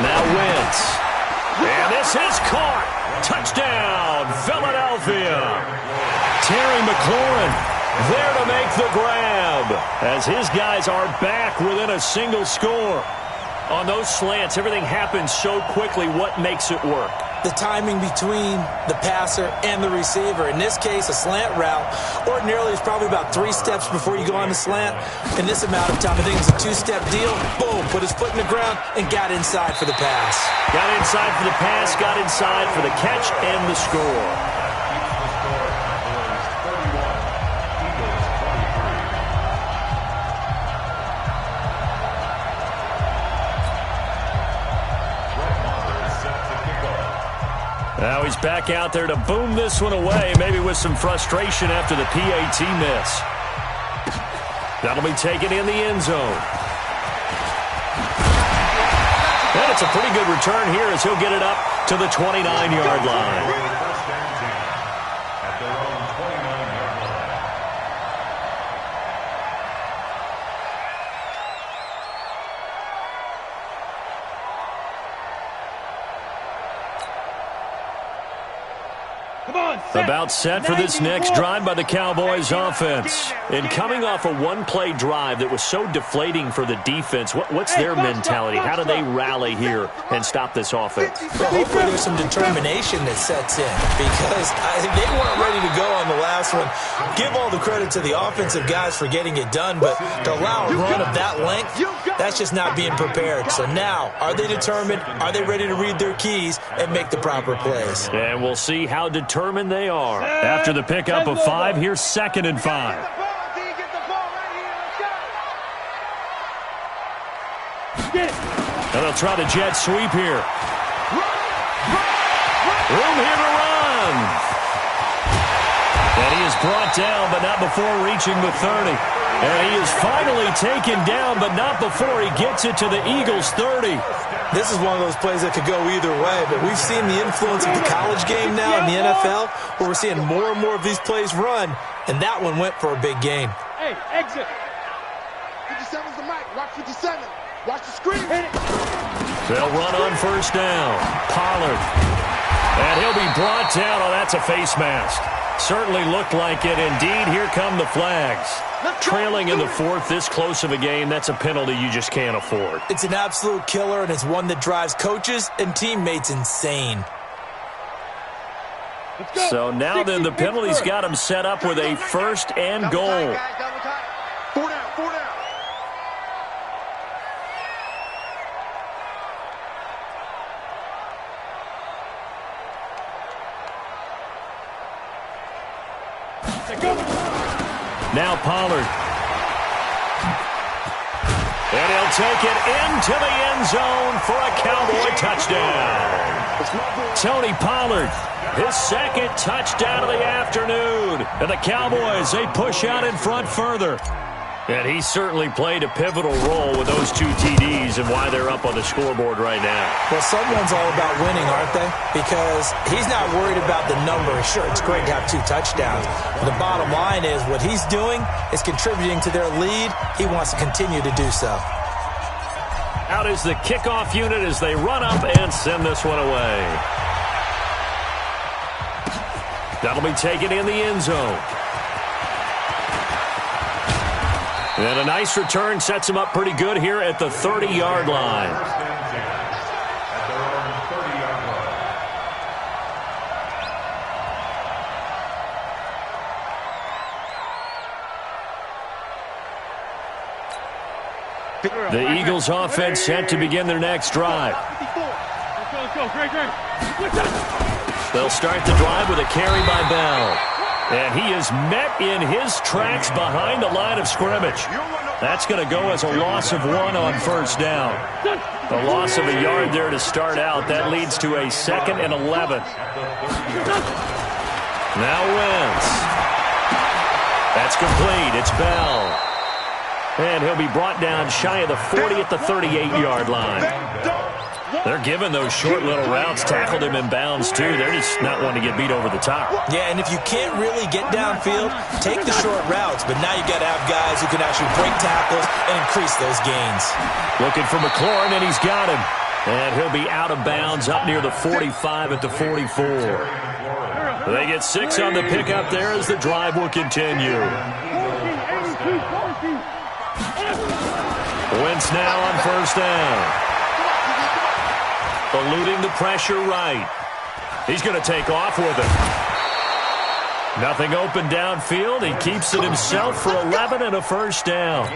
Now Wentz. And this is caught. Touchdown, Philadelphia. Terry McLaurin there to make the grab as his guys are back within a single score. On those slants, everything happens so quickly. What makes it work? The timing between the passer and the receiver. In this case, a slant route ordinarily is probably about 3 steps before you go on the slant. In this amount of time, I think it's a 2-step deal. Boom, put his foot in the ground and got inside for the pass. Got inside for the pass, got inside for the catch and the score. Now he's back out there to boom this one away, maybe with some frustration after the PAT miss. That'll be taken in the end zone. And it's a pretty good return here as he'll get it up to the 29-yard line. About set for this next drive by the Cowboys offense. And coming off a one-play drive that was so deflating for the defense, what's their mentality? How do they rally here and stop this offense? Well, hopefully there's some determination that sets in because they weren't ready to go on the last one. Give all the credit to the offensive guys for getting it done, but to allow a run of that length, that's just not being prepared. So now, are they determined? Are they ready to read their keys and make the proper plays? And we'll see how determined they are. After the pickup of 5, here's 2nd and 5. And they'll try the jet sweep here. Room here to run. And he is brought down, but not before reaching the 30. And he is finally taken down, but not before he gets it to the Eagles' 30. This is one of those plays that could go either way, but we've seen the influence of the college game now in the NFL, where we're seeing more and more of these plays run, and that one went for a big gain. Hey, exit. 57's the mic. Watch 57. Watch the screen. Hit it. They'll run on first down. Pollard. And he'll be brought down. Oh, that's a face mask. Certainly looked like it. Indeed, here come the flags. Trailing in the fourth, this close of a game, that's a penalty you just can't afford. It's an absolute killer, and it's one that drives coaches and teammates insane. So now then, the penalty's got him set up with a first and goal. Four down, four down. Now Pollard. And he'll take it into the end zone for a Cowboy touchdown. Tony Pollard, his second touchdown of the afternoon. And the Cowboys, they push out in front further. And he certainly played a pivotal role with those two TDs and why they're up on the scoreboard right now. Well, someone's all about winning, aren't they? Because he's not worried about the number. Sure, it's great to have 2 touchdowns. But the bottom line is what he's doing is contributing to their lead. He wants to continue to do so. Out is the kickoff unit as they run up and send this one away. That'll be taken in the end zone. And a nice return sets him up pretty good here at the 30-yard line. The Eagles offense set to begin their next drive. They'll start the drive with a carry by Bell. And he is met in his tracks behind the line of scrimmage. That's going to go as a loss of 1 on first down. A loss of a yard there to start out. That leads to a 2nd and 11. Now Wentz. That's complete. It's Bell. And he'll be brought down shy of the 40 at the 38-yard line. They're giving those short little routes, tackled him in bounds, too. They're just not wanting to get beat over the top. Yeah, and if you can't really get downfield, take the short routes. But now you got to have guys who can actually break tackles and increase those gains. Looking for McLaurin, and he's got him. And he'll be out of bounds up near the 45 at the 44. They get 6 on the pickup there as the drive will continue. Wentz now on first down. Eluding the pressure right. He's going to take off with it. Nothing open downfield. He keeps it himself for 11 and a first down.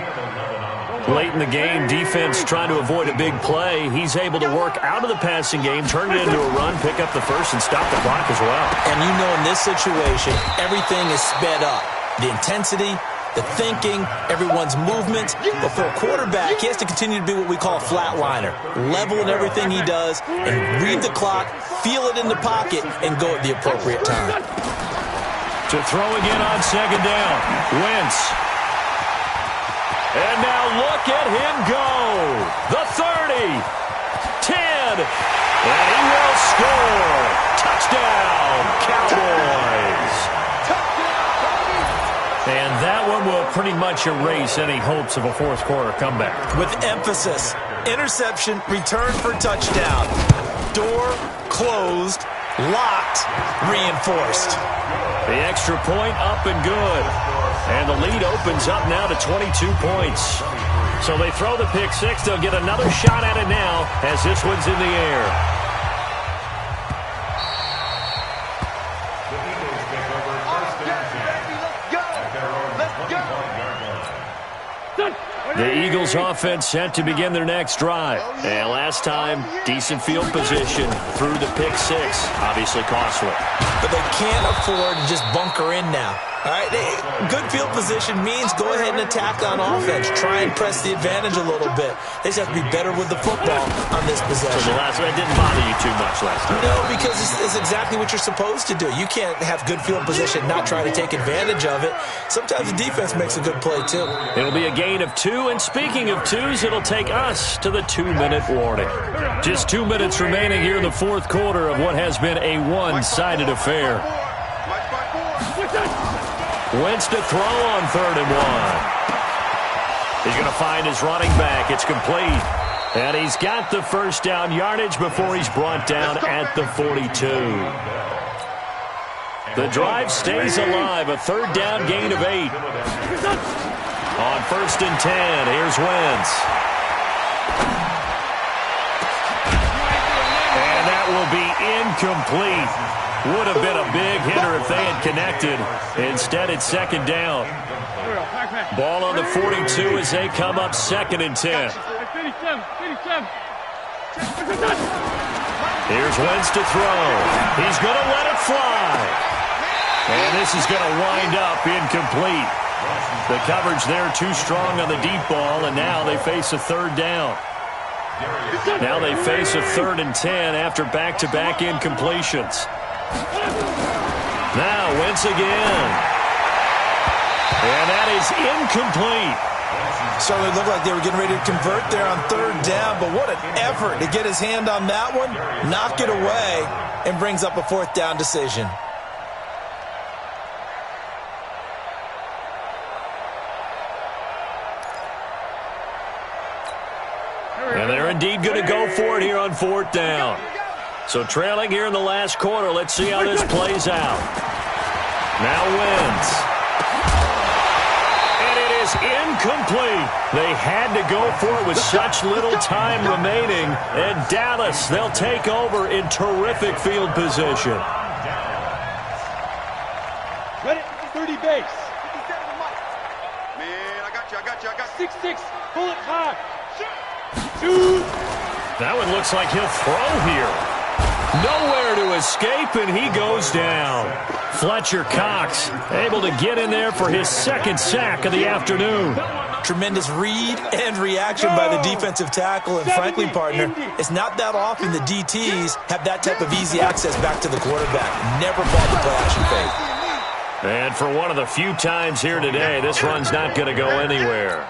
Late in the game, defense trying to avoid a big play. He's able to work out of the passing game, turn it into a run, pick up the first, and stop the clock as well. And you know in this situation, everything is sped up. The intensity, the thinking, everyone's movement. But for a quarterback, he has to continue to be what we call a flatliner. Level in everything he does and read the clock, feel it in the pocket, and go at the appropriate time. To throw again on second down. Wentz. And now look at him go. The 30. 10. And he will score. Touchdown, Cowboys. And that one will pretty much erase any hopes of a fourth quarter comeback. With emphasis, interception, return for touchdown. Door closed, locked, reinforced. The extra point up and good. And the lead opens up now to 22 points. So they throw the pick six. They'll get another shot at it now as this one's in the air. The Eagles offense set to begin their next drive. And last time, decent field position through the pick six. Obviously costly. But they can't afford to just bunker in now. All right, good field position means go ahead and attack on offense. Try and press the advantage a little bit. They just have to be better with the football on this possession. So the last one didn't bother you too much last time? No, because it's exactly what you're supposed to do. You can't have good field position, not try to take advantage of it. Sometimes the defense makes a good play, too. It'll be a gain of 2, and speaking of 2s, it'll take us to the 2-minute warning. Just 2 minutes remaining here in the fourth quarter of what has been a one-sided affair. Wentz to throw on 3rd and 1. He's going to find his running back. It's complete. And he's got the first down yardage before he's brought down at the 42. The drive stays alive. A 3rd down gain of 8. On 1st and 10, here's Wentz. And that will be incomplete. Would have been a big hitter if they had connected. Instead, it's 2nd down. Ball on the 42 as they come up 2nd and 10. Here's Wentz to throw. He's going to let it fly. And this is going to wind up incomplete. The coverage there too strong on the deep ball, and now they face a 3rd down. Now they face a 3rd and 10 after back-to-back incompletions. Now Wentz again. And that is incomplete. Certainly looked like they were getting ready to convert there on 3rd down, but what an effort to get his hand on that one, knock it away, and brings up a 4th down decision. And they're indeed going to go for it here on 4th down. So trailing here in the last quarter, let's see how this plays out. Now Wentz. And it is incomplete. They had to go for it with such little time remaining. And Dallas, they'll take over in terrific field position. Ready? 30 base. Man, I got you. 6-6. Pull it high. Shoot. That one looks like he'll throw here. Nowhere to escape, and he goes down. Fletcher Cox able to get in there for his 2nd sack of the afternoon. Tremendous read and reaction by the defensive tackle. And frankly, partner, it's not that often the DTs have that type of easy access back to the quarterback. Never bought the play action fake. And for one of the few times here today, this run's not going to go anywhere.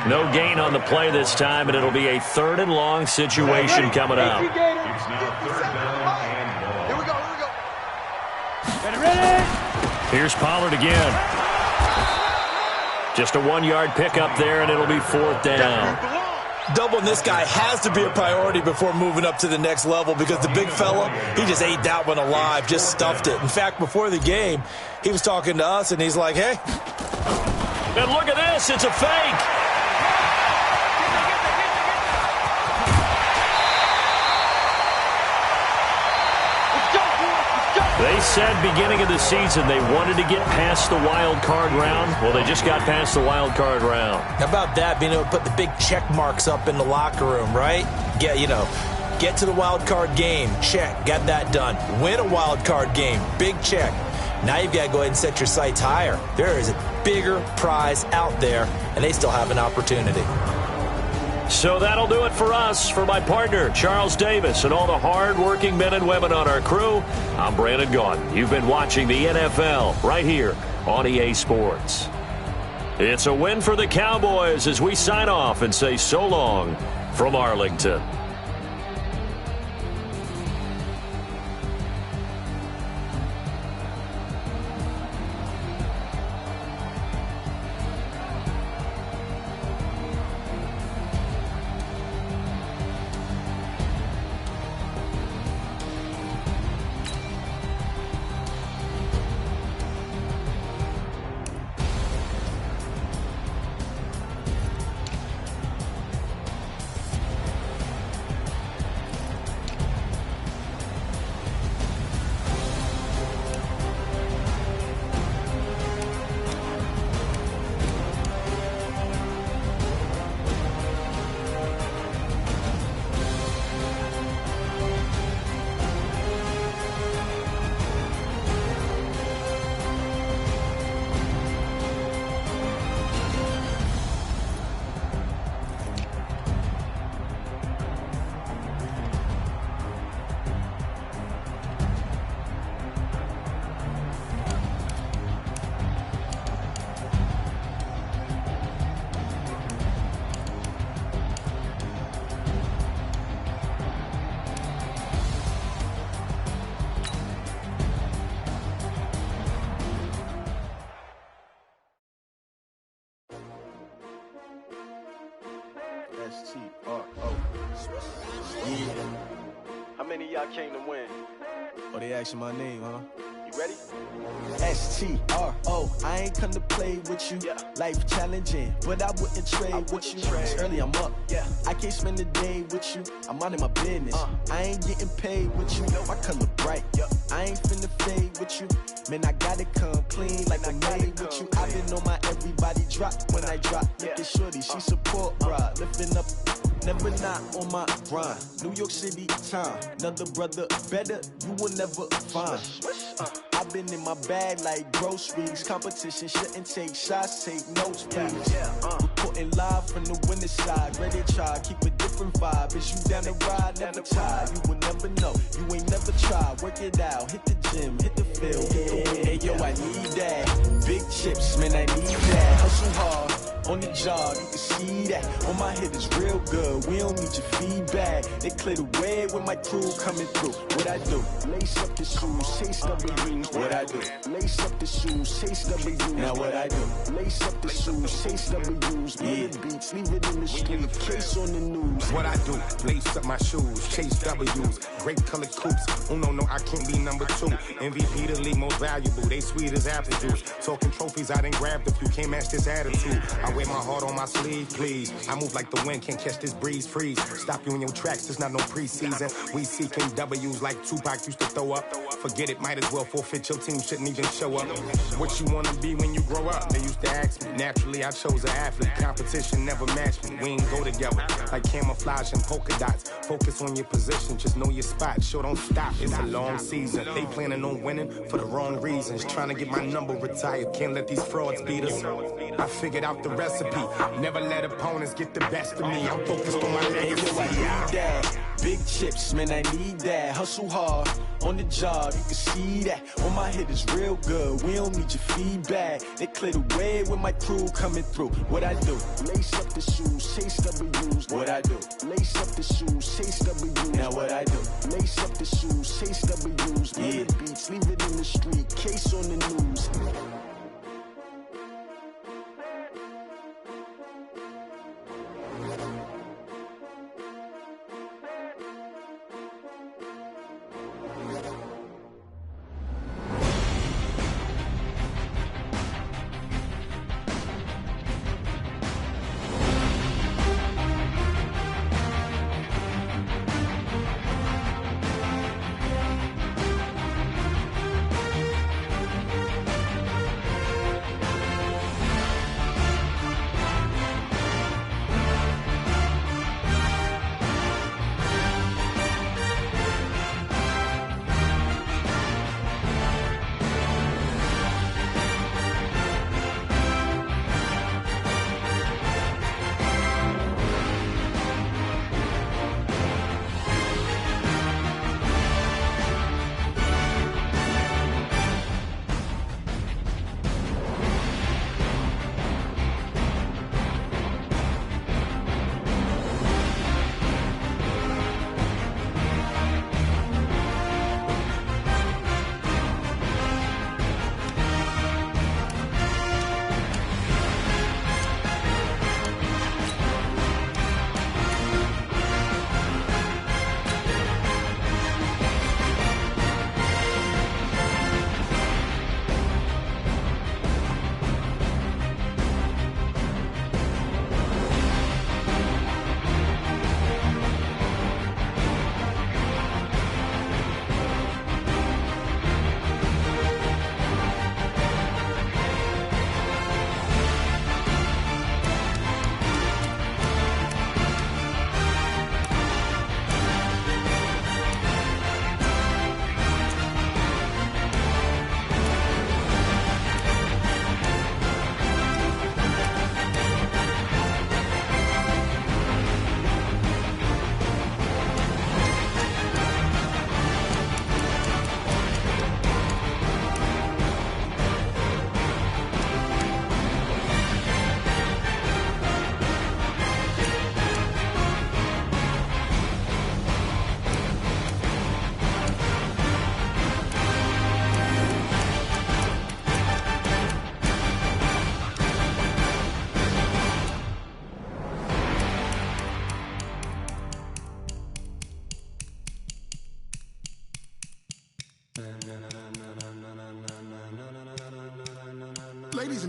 No gain on the play this time, and it'll be a 3rd and long situation coming up. It's now 3rd down and 1. Here we go. Ready? Here's Pollard again. Just a 1-yard pickup there, and it'll be 4th down. Doubling this guy has to be a priority before moving up to the next level, because the big fella, he just ate that one alive, just stuffed it. In fact, before the game, he was talking to us, and he's like, hey. And look at this. It's a fake. They said beginning of the season they wanted to get past the wild card round. Well, they just got past the wild card round. How about that, being able to put the big check marks up in the locker room, right? Get to the wild card game, check, got that done. Win a wild card game, big check. Now you've got to go ahead and set your sights higher. There is a bigger prize out there, and they still have an opportunity. So that'll do it for us. For my partner, Charles Davis, and all the hard-working men and women on our crew, I'm Brandon Gaudin. You've been watching the NFL right here on EA Sports. It's a win for the Cowboys as we sign off and say so long from Arlington. S-T-R-O. Yeah. How many of y'all came to win? Oh, they asking my name, huh? You ready? S-T-R-O. I ain't come to play with you. Yeah. Life challenging, but I wouldn't trade with you. It's early, I'm up. Yeah. I can't spend the day with you. I'm minding my business. I ain't getting paid with you. My color bright. I ain't finna fade with you. Man, I gotta come clean like I made with you. I been on my everybody drop when I drop. Look at shorty, she support ride. Lifting up, never not on my grind. New York City time, another brother better, you will never find. I've been in my bag like groceries. Competition shouldn't take shots, take notes, please. Reporting live from the winter side. Ready to try, keep a different vibe. Is you down the ride, never tired. You will never know, you ain't never tried. Work it out, hit the gym, hit the field. Hey yo, I need that. Big chips, man, I need that. Hustle hard, on the job, you can see that. On my head is real good, we don't need your feedback. They clear the way with my crew coming through. What I do? Lace up the shoes, chase W's. What I do? Lace up the shoes, chase W's. Now what I do? Lace up the shoes, chase W's. Yeah. Beats, leave it in the street, case on the news. What I do? Lace up my shoes, chase W's. Great colored coops. Oh no, I can't be number 2. MVP the league most valuable. They sweet as apple juice. Talking trophies, I done grabbed a few. Can't match this attitude. I wear my heart on my sleeve, please. I move like the wind, can't catch this breeze, freeze. Stop you in your tracks, there's not no preseason. We seeking W's like Tupac used to throw up. Forget it, might as well forfeit. Your team shouldn't even show up. What you wanna be when you grow up? They used to ask me. Naturally, I chose an athlete. Competition never matched me. We ain't go together like camouflage and polka dots. Focus on your position, just know your spot. Sure, don't stop. It's a long season. They planning on winning for the wrong reasons. Trying to get my number retired. Can't let these frauds beat us. I figured out the recipe. Never let opponents get the best of me. I'm focused on my legacy. I need that. Big chips, man, I need that. Hustle hard, on the job, you can see that. On my head is real good, we don't need your feedback. They clear the way with my crew coming through. What I do? Lace up the shoes, chase W's. What I do? Lace up the shoes, chase W's. Now what I do? Lace up the shoes, chase W's. Yeah. Beats, leave it in the street, case on the news.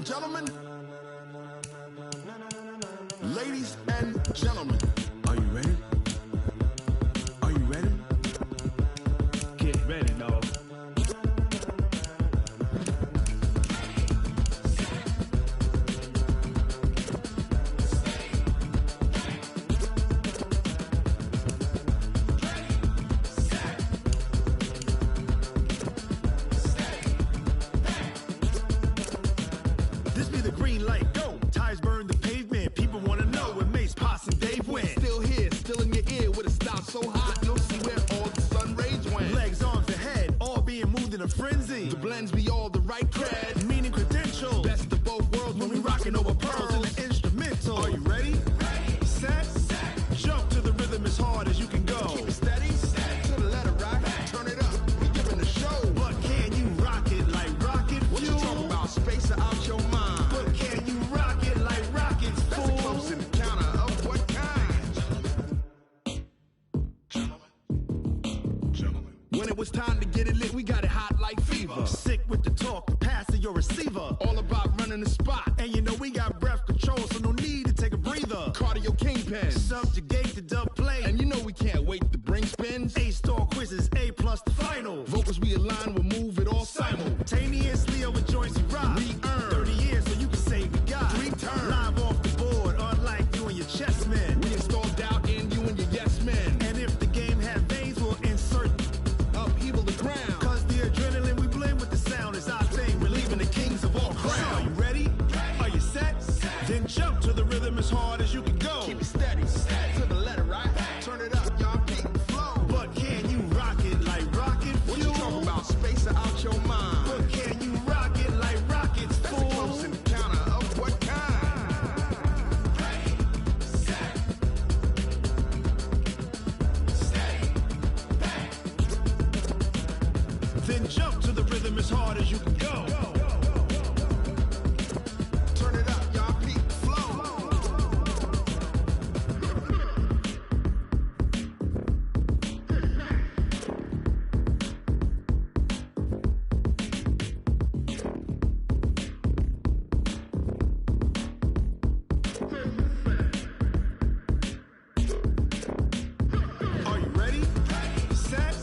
gentlemen, ladies and gentlemen, are you ready? Are you ready? Get ready, dog. This be the green light, go. Tires burn the pavement. People wanna know when Mace, Pops, and Dave went. Still here, still in your ear with a stop so hot you'll see where all the sun rays went. Legs, arms, the head, all being moved in a frenzy. The blends be all the right cred, meaning credentials. Best of both worlds when we rockin' over pearls in the instrumental. Are you ready? Set, jump to the rhythm as hard as you can go. Keep it steady, to the letter right. Turn it up, we giving the show. But can you rock it like rocket fuel? What you talking about? Space out your mind. But can you rock it like rockets, fool? That's a close encounter of what kind? Gentlemen. When it was time to get it lit, we got it hot like fever. Sick with the talk, passing your receiver. All about running the spot. And you know we got breath control, so no need to take a breather. Cardio kingpin, subjugate the dub play. And you know we can't wait to bring spins. A-star quizzes, A+ the final. Vocals we align, we'll move it all simultaneously over joints we rock. We earn 30 years so you can say we got 3 turns. Live off the board, unlike you and your chess men. We install doubt in you and your yes men. And if the game had veins, we'll insert upheaval the ground. Cause the adrenaline we blend with the sound is our thing. We're leaving the kings of all crown. Are you ready? Are you set? Then jump to the rhythm as hard as you can go. Keep it steady, to the letter right. Turn it up, y'all beat the flow. But can you rock it like rocket fuel? What you talking about? Space out your mind. But can you rock it like rockets, fool? That's a close encounter of what kind? Then jump to the rhythm as hard as you can go. Turn it up, y'all beat the flow. Are you ready? Set,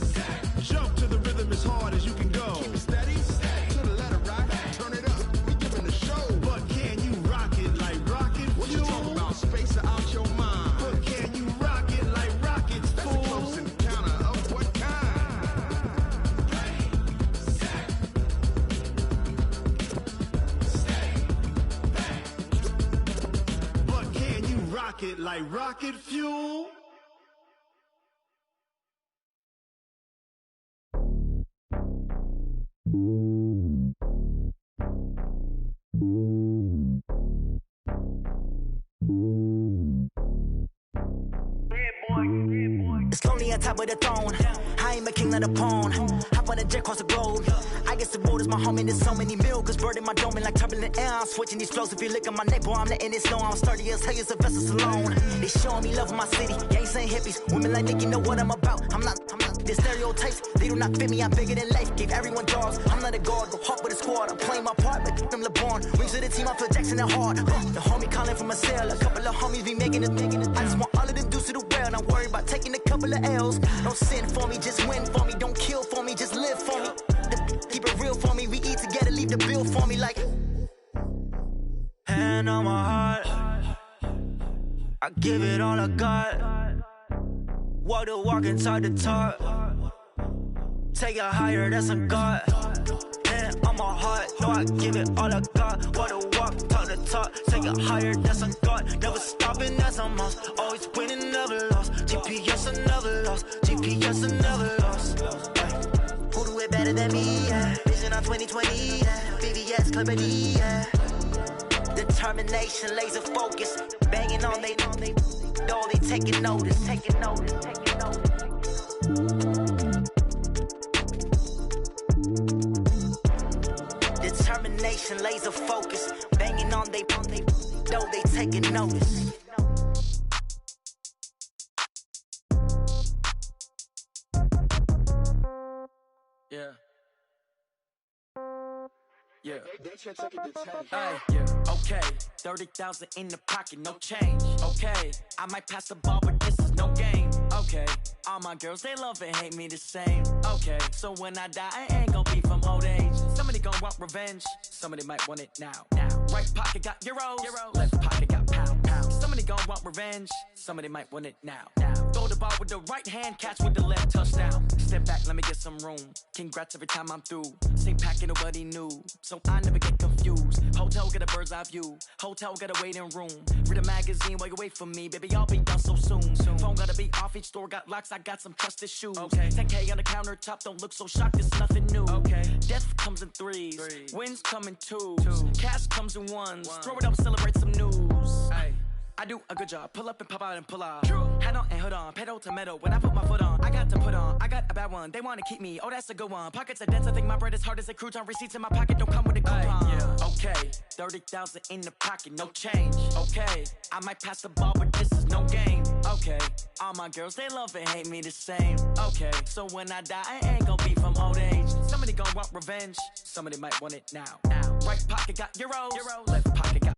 jump to the rhythm as hard as you can go. Keep it steady, to the letter right. Turn it up, we giving the show. But can you rock it like rocket fuel? What you talking about? Space out your mind. But can you rock it like rockets, fool? That's a close encounter of what kind? But can you rock it like rocket fuel? It's lonely on top of the throne. I am a king, not a pawn. Hop on a jet across the globe. I guess the world is my home and there's so many milkers burning my dome like turbulent air. I'm switching these flows. If you look at my neck, boy, I'm letting it snow. I'm sturdy as hell as a vessel alone. They showing me love in my city. Gangs ain't hippies. Women like Nicky know what I'm about. I'm not the stereotypes. They do not fit me. I'm bigger than life. Gave everyone dogs. I'm not a guard. Go hard with a squad. I'm playing my part like them LeBron. Rings to the team. I feel Jackson and hard. The homie calling from a cell. A couple of homies be making it. I just want all of them dudes to do well. Not worry about taking a couple of L's. Don't sin for me, just win for me. Don't kill for me, just live for me. Keep it real for me. We eat together, leave the bill for me like. Hand on my heart, I give it all I got. Walk the walk and talk the talk. Take it higher, that's a God. Hand on my heart, no, I give it all I got. Walk the walk, talk the talk. Take it higher, that's a God. Never stopping, that's a must. Always winning, never lost. GPS, I never lost. GPS, I never lost. Who do it better than me? Yeah. Vision on 2020. Yeah. VVS, Clarity. Yeah. Determination, laser focus. Banging on they know they taking notice. Taking notice. Taking notice. Determination, laser focus. Banging on they know they taking notice. Yeah. Yeah. Okay, 30,000 in the pocket, no change. Okay, I might pass the ball, but this is no game. Okay, all my girls, they love and hate me the same. Okay, so when I die, I ain't gonna be from old age. Somebody gon' want revenge, somebody might want it now. Right pocket got euros, left pocket got pound. Somebody gon' want revenge, somebody might want it now. Throw the ball with the right hand, catch with the left, touchdown. Step back, let me get some room. Congrats every time I'm through. Same packet, nobody new, so I never get confused. Hotel get a bird's eye view, hotel got a waiting room. Read a magazine while you wait for me, baby, I'll be done so soon. Phone gotta be off, each store got locks, I got some trusted shoes. 10K on the countertop, don't look so shocked, it's nothing new. Death comes in threes, wins come in twos, cash comes in ones. Throw it up, celebrate some news. I do a good job, pull up and pop out and pull off. Hat on and hood on, pedal to metal. When I put my foot on, I got to put on. I got a bad one, they wanna keep me, oh that's a good one. Pockets are dense, I think my bread is hard as a crouton. Receipts in my pocket don't come with a coupon. Okay, 30,000 in the pocket, no change. Okay, I might pass the ball, but this is no game. Okay, all my girls, they love and hate me the same. Okay, so when I die, I ain't gonna be from old age. Somebody gon' want revenge, somebody might want it now. Right pocket got euros, left pocket got